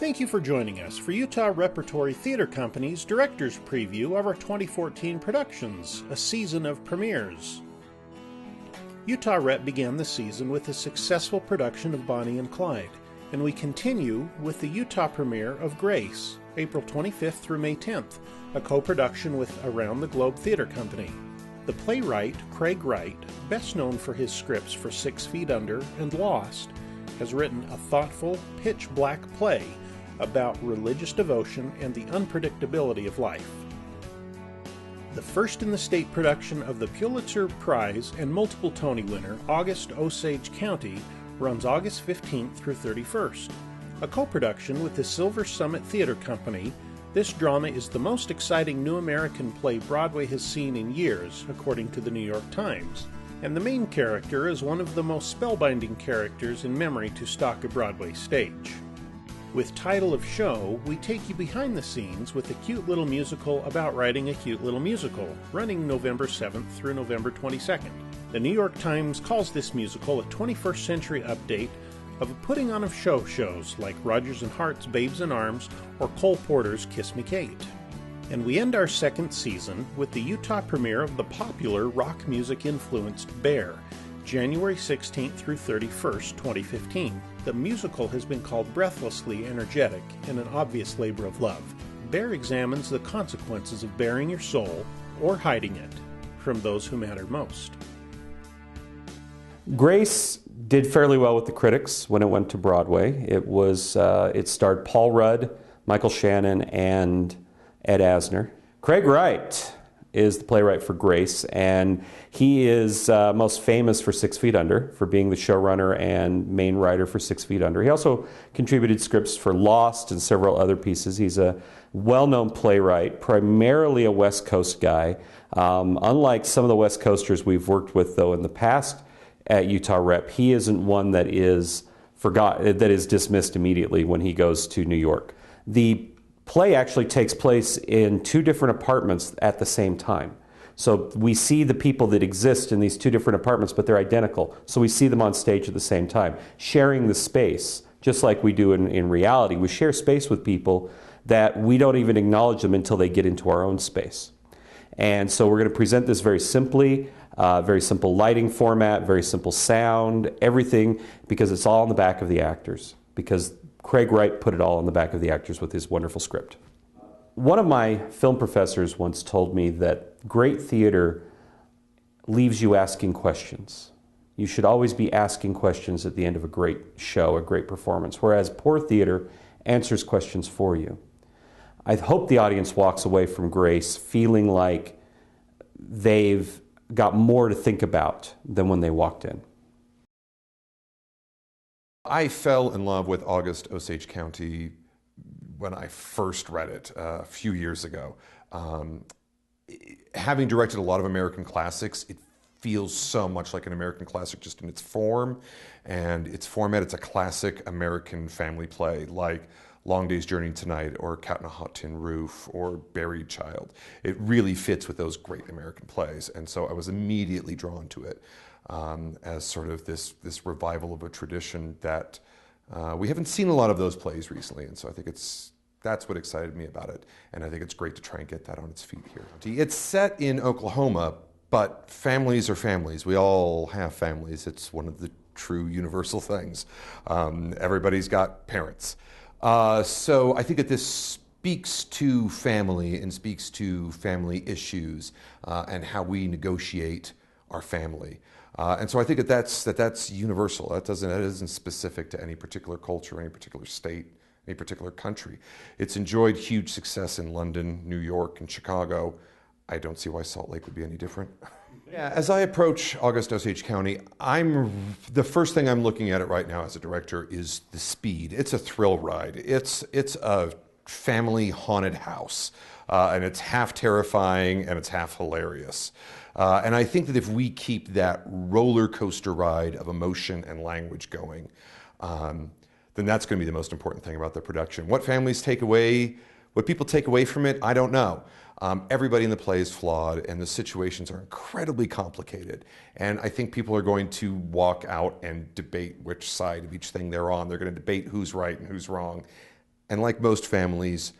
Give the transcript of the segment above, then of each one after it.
Thank you for joining us for Utah Repertory Theater Company's Director's Preview of our 2014 productions, a season of premieres. Utah Rep began the season with a successful production of Bonnie and Clyde, and we continue with the Utah premiere of Grace, April 25th through May 10th, a co-production with Around the Globe Theater Company. The playwright, Craig Wright, best known for his scripts for 6 Feet Under and Lost, has written a thoughtful, pitch-black play about religious devotion and the unpredictability of life. The first in the state production of the Pulitzer Prize and multiple Tony winner, August Osage County, runs August 15th through 31st. A co-production with the Silver Summit Theater Company, this drama is the most exciting new American play Broadway has seen in years, according to the New York Times, and the main character is one of the most spellbinding characters in memory to stalk a Broadway stage. With title of show, we take you behind the scenes with a cute little musical about writing a cute little musical, running November 7th through November 22nd. The New York Times calls this musical a 21st century update of a putting on of shows like Rodgers and Hart's Babes in Arms or Cole Porter's Kiss Me Kate. And we end our second season with the Utah premiere of the popular rock music-influenced Bear, January 16th through 31st, 2015. The musical has been called breathlessly energetic and an obvious labor of love. Bear examines the consequences of bearing your soul, or hiding it, from those who matter most. Grace did fairly well with the critics when it went to Broadway. It starred Paul Rudd, Michael Shannon, and Ed Asner. Craig Wright is the playwright for Grace, and he is most famous for 6 Feet Under, for being the showrunner and main writer for 6 Feet Under. He also contributed scripts for Lost and several other pieces. He's a well-known playwright, primarily a West Coast guy. Unlike some of the West Coasters we've worked with, though, in the past at Utah Rep, he isn't one that is dismissed immediately when he goes to New York. The play actually takes place in 2 different apartments at the same time. So we see the people that exist in these 2 different apartments, but they're identical. So we see them on stage at the same time, sharing the space, just like we do in reality. We share space with people that we don't even acknowledge them until they get into our own space. And so we're going to present this very simply, very simple lighting format, very simple sound, everything, because it's all on the back of the actors, because Craig Wright put it all on the back of the actors with his wonderful script. One of my film professors once told me that great theater leaves you asking questions. You should always be asking questions at the end of a great show, a great performance, whereas poor theater answers questions for you. I hope the audience walks away from Grace feeling like they've got more to think about than when they walked in. I fell in love with August Osage County when I first read it a few years ago. Having directed a lot of American classics, it feels so much like an American classic just in its form and its format. It's a classic American family play like Long Day's Journey Tonight or Cat on a Hot Tin Roof or Buried Child. It really fits with those great American plays, and so I was immediately drawn to it. As sort of this revival of a tradition that we haven't seen a lot of those plays recently, and so I think that's what excited me about it, and I think it's great to try and get that on its feet here. It's set in Oklahoma, but families are families. We all have families. It's one of the true universal things. Everybody's got parents. So I think that this speaks to family and speaks to family issues and how we negotiate our family. And so I think that's universal. That isn't specific to any particular culture, any particular state, any particular country. It's enjoyed huge success in London, New York, and Chicago. I don't see why Salt Lake would be any different. Yeah, as I approach August Osage County, the first thing I'm looking at it right now as a director is the speed. It's a thrill ride. It's a family haunted house, and it's half terrifying and it's half hilarious. And I think that if we keep that roller coaster ride of emotion and language going, then that's going to be the most important thing about the production. What people take away from it, I don't know. Everybody in the play is flawed, and the situations are incredibly complicated. And I think people are going to walk out and debate which side of each thing they're on. They're going to debate who's right and who's wrong. And like most families,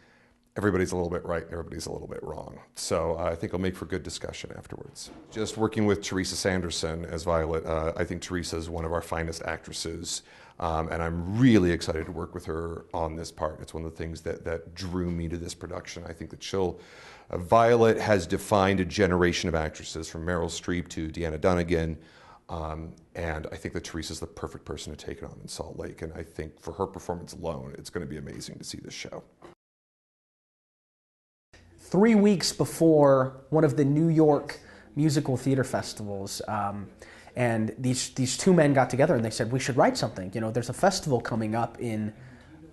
everybody's a little bit right and everybody's a little bit wrong. So I think it'll make for good discussion afterwards. Just working with Teresa Sanderson as Violet, I think Teresa is one of our finest actresses. And I'm really excited to work with her on this part. It's one of the things that drew me to this production. I think that Violet has defined a generation of actresses from Meryl Streep to Deanna Dunnigan. And I think that Teresa's the perfect person to take it on in Salt Lake. And I think for her performance alone, it's going to be amazing to see this show. 3 weeks before one of the New York musical theater festivals, and these two men got together and they said, we should write something. You know, there's a festival coming up in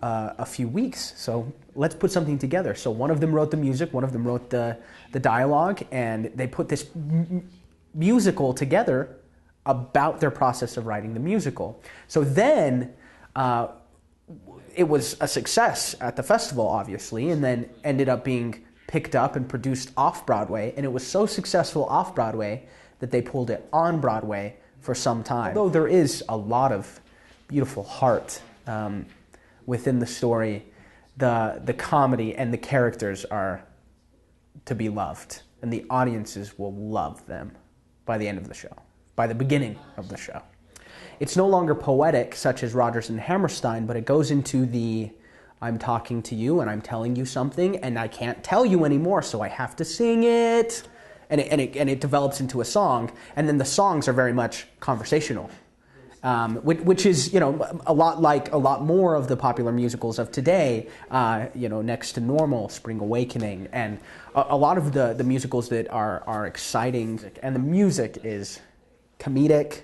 a few weeks, so let's put something together. So one of them wrote the music, one of them wrote the dialogue, and they put this musical together about their process of writing the musical. So then it was a success at the festival, obviously, and then ended up being picked up and produced off-Broadway, and it was so successful off-Broadway that they pulled it on Broadway for some time. Although there is a lot of beautiful heart within the story, the comedy and the characters are to be loved, and the audiences will love them by the end of the show, by the beginning of the show. It's no longer poetic, such as Rodgers and Hammerstein, but it goes into the I'm talking to you and I'm telling you something and I can't tell you anymore, so I have to sing it. And it develops into a song, and then the songs are very much conversational, which is, you know, a lot more of the popular musicals of today, you know, Next to Normal, Spring Awakening, and a lot of the musicals that are exciting, and the music is comedic,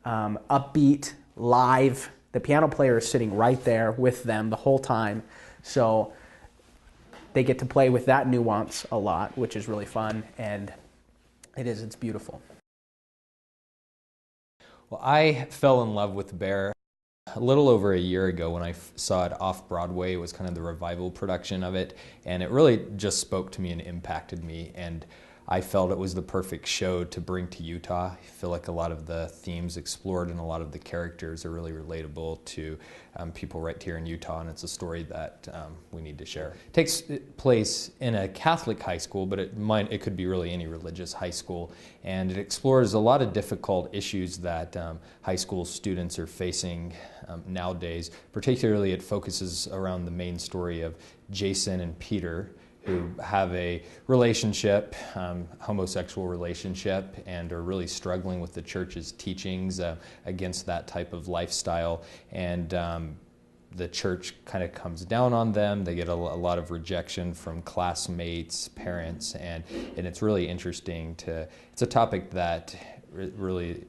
upbeat, live. The piano player is sitting right there with them the whole time, so they get to play with that nuance a lot, which is really fun, and it's beautiful. Well, I fell in love with Bear a little over a year ago when I saw it off Broadway. It was kind of the revival production of it, and it really just spoke to me and impacted me, and I felt it was the perfect show to bring to Utah. I feel like a lot of the themes explored and a lot of the characters are really relatable to people right here in Utah, and it's a story that we need to share. It takes place in a Catholic high school, but it could be really any religious high school, and it explores a lot of difficult issues that high school students are facing nowadays. Particularly, it focuses around the main story of Jason and Peter, who have a relationship, homosexual relationship, and are really struggling with the church's teachings against that type of lifestyle. And the church kind of comes down on them. They get a lot of rejection from classmates, parents, and it's really interesting it's a topic that really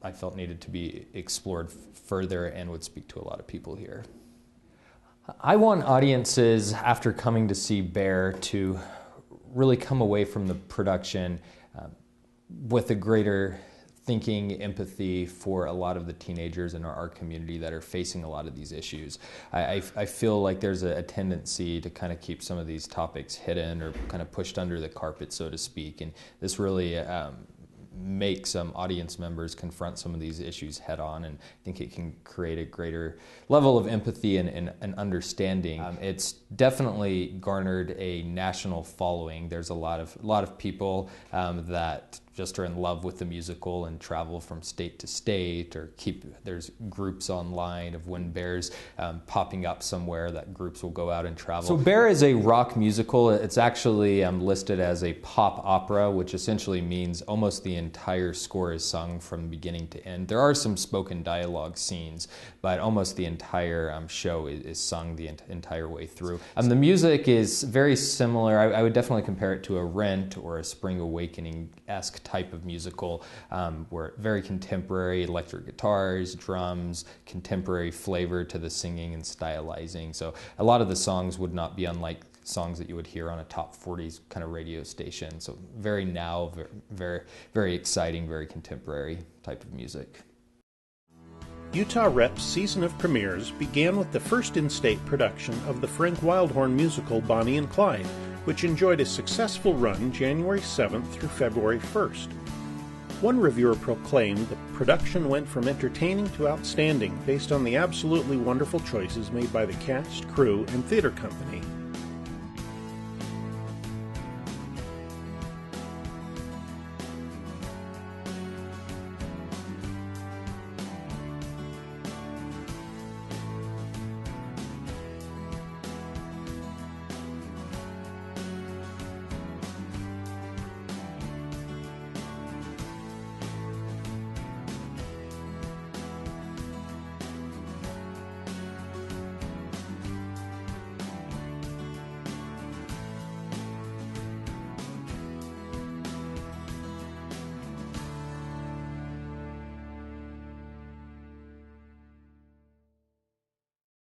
I felt needed to be explored further and would speak to a lot of people here. I want audiences, after coming to see Bear, to really come away from the production with a greater thinking, empathy for a lot of the teenagers in our community that are facing a lot of these issues. I feel like there's a tendency to kind of keep some of these topics hidden or kind of pushed under the carpet, so to speak, and this really make some audience members confront some of these issues head on, and I think it can create a greater level of empathy and understanding. It's definitely garnered a national following. There's a lot of people that just are in love with the musical and travel from state to state, or there's groups online of when Bear's popping up somewhere, that groups will go out and travel. So Bear is a rock musical. It's actually listed as a pop opera, which essentially means almost the entire score is sung from beginning to end. There are some spoken dialogue scenes, but almost the entire show is sung the entire way through. The music is very similar. I would definitely compare it to a Rent or a Spring Awakening-esque type of musical, where very contemporary electric guitars, drums, contemporary flavor to the singing and stylizing. So a lot of the songs would not be unlike songs that you would hear on a top 40s kind of radio station. So very now, very, very exciting, very contemporary type of music. Utah Rep's season of premieres began with the first in-state production of the Frank Wildhorn musical Bonnie and Clyde, which enjoyed a successful run January 7th through February 1st. One reviewer proclaimed the production went from entertaining to outstanding based on the absolutely wonderful choices made by the cast, crew, and theater company.